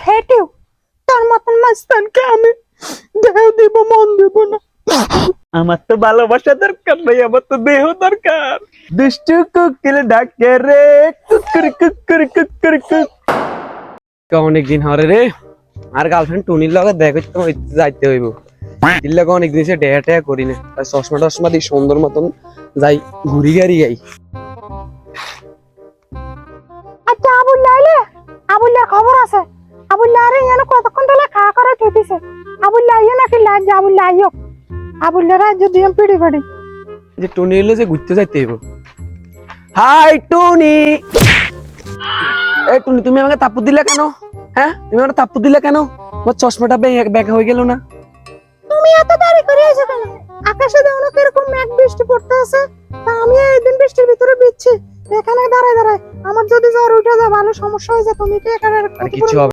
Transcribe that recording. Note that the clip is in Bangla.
Hate you. তোর মতন মাস্তানকে আমি দেহ দিব মন দেব না। আমার তো ভালোবাসা দরকার নাই, আমার তো দেহ দরকার। দুষ্টু কুকিল ডাকে রে, কুকুর কুকুর কুকুর কুক। অনেকদিন হরে রে, আর গার্লফ্রেন্ড টুনির লগে দেখা যাইতে হইব। এর লগে অনেকদিন সে ডেয়া টেয়া করি না, চশমা টশমা দিয়ে সুন্দর মতন যাই ঘুরি গাড়ি গাই। আচ্ছা আবুল্লার খবর আছে? আবুল্লারে এখানে কতক্ষণ ধরে খাওয়া করে থইতিছে। আবুল্লা আইও নাকি লাজ? আবুল্লা আইও। আবুল্লারা যদি আমি পিড়ি পাড়ি যে টুনি এলে যে ঘুরতে যাইতে হইব। হাই টুনি, এই টুনি তুমি আমাকে তাপ্পু দিলে কেন? হ্যাঁ, তুমি আমাকে তাপ্পু দিলে কেন? আমার চশমাটা ব্যাকা হয়ে গেল না? তুমি এত দেরি করে এসে কেন? আকাশে দেখো কিরকম মেঘ বৃষ্টি পড়তে আছে। তা আমি এইদিন বৃষ্টির ভিতরে বিচ্ছি এখানে দাঁড়ায় দাঁড়ায়। আমার যদি জ্বর উঠে যায়, ভালো সমস্যা হয়ে যায়। তুমি কি এখানে আর কিছু হবে